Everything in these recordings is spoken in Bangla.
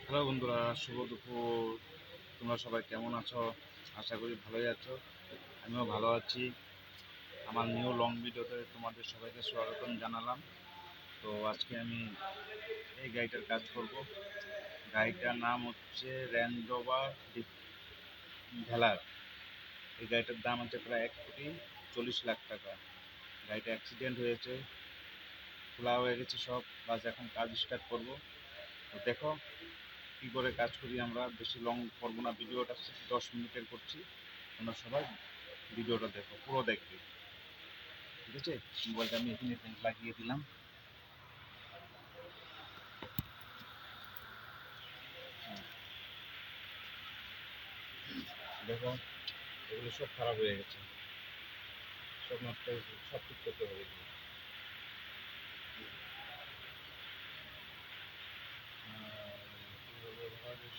হ্যালো বন্ধুরা, শুভ দুপুর। তোমরা সবাই কেমন আছো? আশা করি ভালোই আছো। আমিও ভালো আছি। আমার নিউ লং ভিডিওতে তোমাদের সবাইকে স্বাগতম জানালাম। তো আজকে আমি এই গাড়িটার কাজ করব। গাড়িটার নাম হচ্ছে রেঞ্জ রোভার ভেলার। এই গাড়িটার দাম হচ্ছে প্রায় 1,40,00,000 টাকা। গাড়িটা অ্যাক্সিডেন্ট হয়েছে, খোলা হয়ে গেছে সব, বাস এখন কাজ স্টার্ট করব। তো দেখো কী করে কাজ করি আমরা। বেশি লং করবো না, ভিডিওটা 10 মিনিটের করছি। তোমরা সবাই ভিডিওটা দেখো, পুরো দেখবে, ঠিক আছে? মোবাইলটা আমি এখানে লাগিয়ে দিলাম। দেখো, এগুলো সব খারাপ হয়ে গেছে, সব নষ্ট হয়ে গেছে, সব ঠিক করতে হবে এগুলো।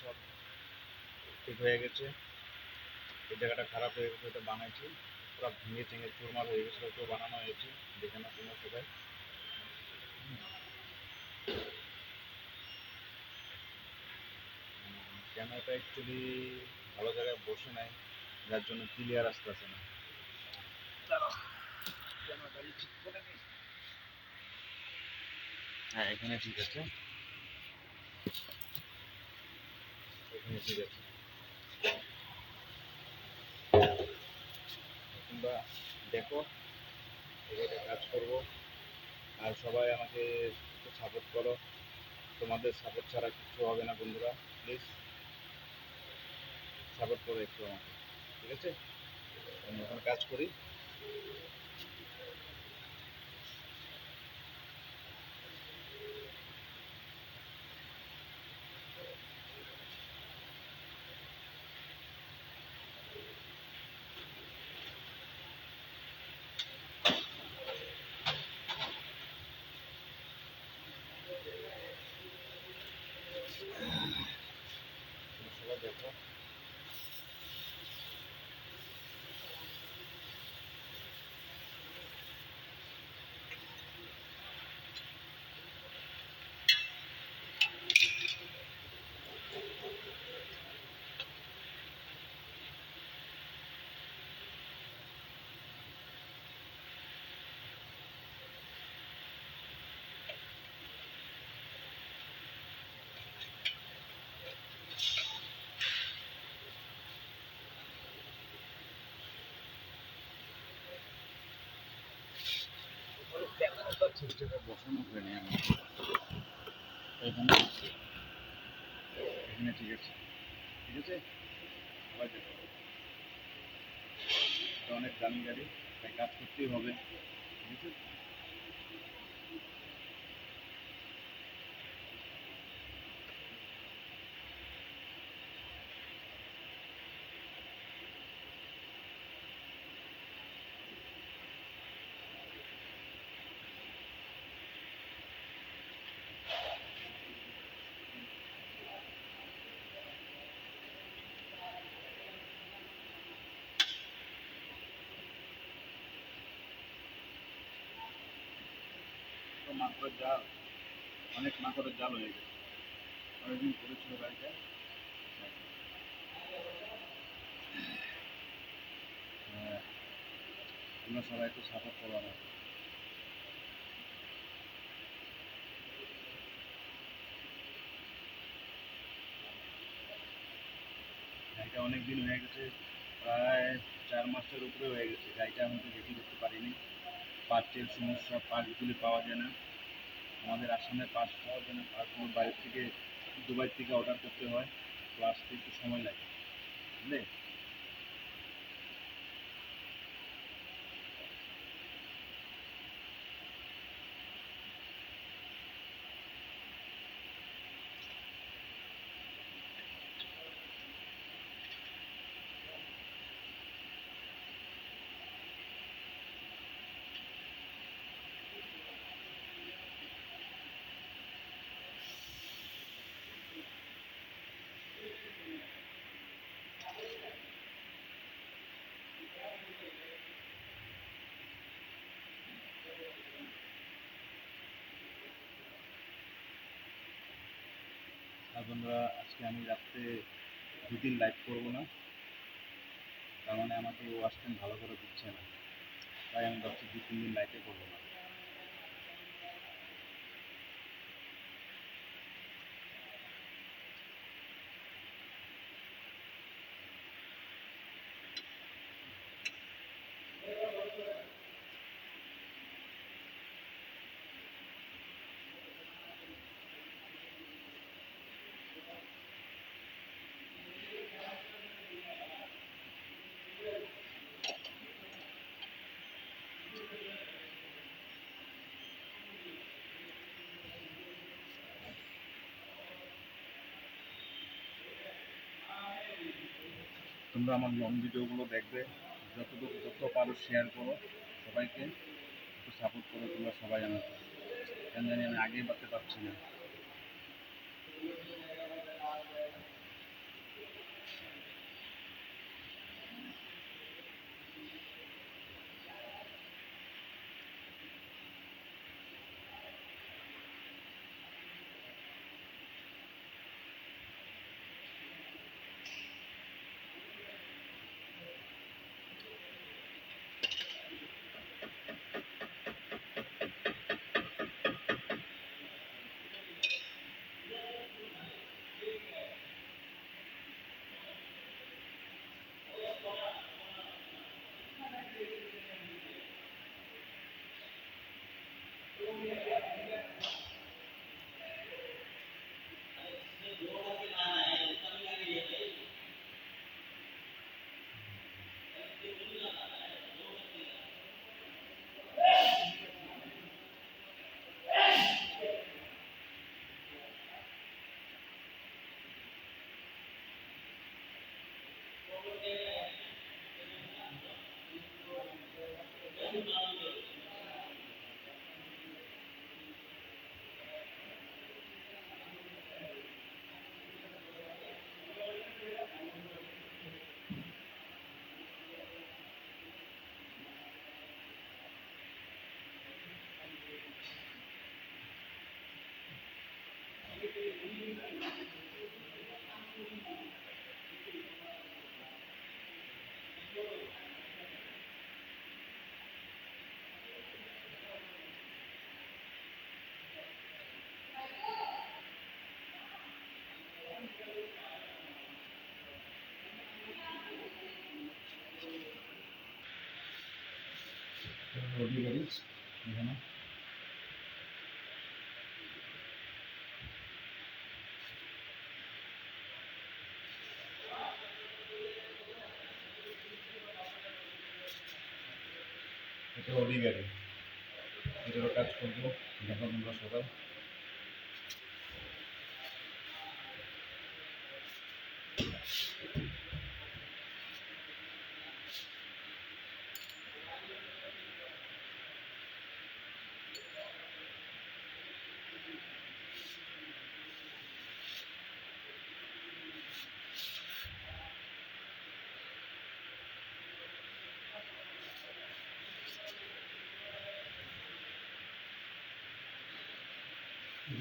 সব ঠিক হয়ে গেছে। এই জায়গাটা খারাপ হয়ে গেছে, ওটা বানাইছি, পুরো ভেঙে চেঙে চুরমার হয়ে গেছিলো, ওটাও বানানো হয়েছে। দেখে না তোমরা সবাই। ক্যামেরাটা অ্যাকচুয়ালি ভালো জায়গায় বসে নাই, যার জন্য ক্লিয়ার আসতেছে না। ক্যামেরাটা ঠিক করে নিই। হ্যাঁ, এখানে ঠিক আছে, এখানে ঠিক আছে। তোমরা দেখো, এটাতে কাজ করব। আর সবাই আমাকে একটু সাপোর্ট করো। তোমাদের সাপোর্ট ছাড়া কিছু হবে না বন্ধুরা। প্লিজ সাপোর্ট করো একটু আমাকে, ঠিক আছে? আমি এখন কাজ করি। তোমরা সবাই দেখো। ক্যামেরাটা ঠিক জায়গায় বসানো হয়নি আমি। এখানে, এখানে ঠিক আছে, ঠিক আছে? সবাই দেখো, এটা অনেক দামি গাড়ি, তাই কাজ করতেই হবে, ঠিক আছে? তো মাকড়ের জাল, অনেক মাকড়ের জাল হয়ে গেছে। অনেকদিন করেছিল গাড়িটা। তোমরা সবাই একটু সাপোর্ট করো আমাকে। গাড়িটা অনেক দিন হয়ে গেছে, প্রায় 4 মাসের উপরে হয়ে গেছে। গাড়িটা আমি তো রেডি করতে পারিনি। পার্টের সমস্যা, পার্টগুলি পাওয়া যায় না। আমাদের আসামে পার্ট পাওয়া যায় না, পার্টগুলো বাইরে থেকে, দুবাই থেকে অর্ডার করতে হয়, তো আসতে একটু সময় লাগে, বুঝলে? বন্ধুরা, আজকে আমি রাত্রে 2 দিন লাইভ করবো না, তার মানে আমাকে ওয়াচ টাইম ভালো করে দিচ্ছে না, তাই আমি ভাবছি 2-3 দিন লাইভে করবো না। তোমরা আমার লং ভিডিওগুলো দেখবে, যত পারো শেয়ার করো, সবাইকে একটু সাপোর্ট করো। তোমরা সবাই আমাকে, কেন জানি আমি আগেই বাড়তে পারছি না। রবি গাড়িজ এখানে এটা অডি গাড়ি, এটারও কাজ করবো। দেখো তোমরা সবাই।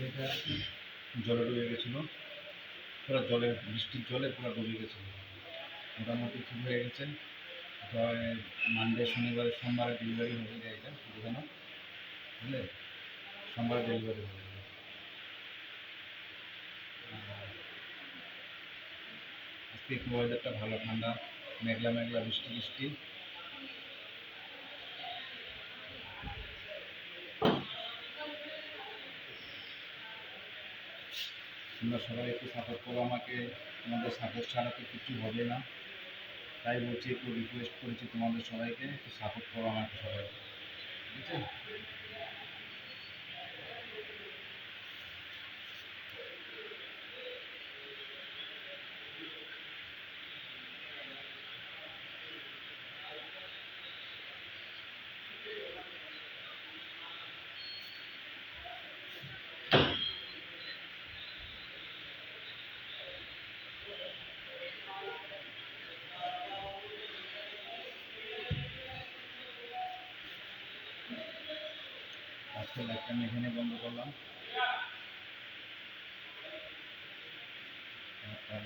এটা জলে ডুবে গেছিলো, পুরো জলে, বৃষ্টির জলে পুরো ডুবে গেছিলো। মোটামুটি ঠিক হয়ে গেছে। মানডে, শনিবার, সোমবারে ডেলিভারি হবে গাড়িটা, বুঝে না, বুঝলে, সোমবারে ডেলিভারি হবে। আজকে একটু ওয়েদারটা ভালো, ঠান্ডা, মেঘলা মেঘলা, বৃষ্টি বৃষ্টি। তোমরা সবাই একটু সাপোর্ট করো আমাকে, তোমাদের সাপোর্ট ছাড়া তো কিছু হবে না। তাই বলছি, একটু রিকোয়েস্ট করেছি তোমাদের সবাইকে, একটু সাপোর্ট করো আমাকে সবাই, ঠিক আছে? আজকে লাইভটা আমি এখানে বন্ধ করলাম। হ্যাঁ।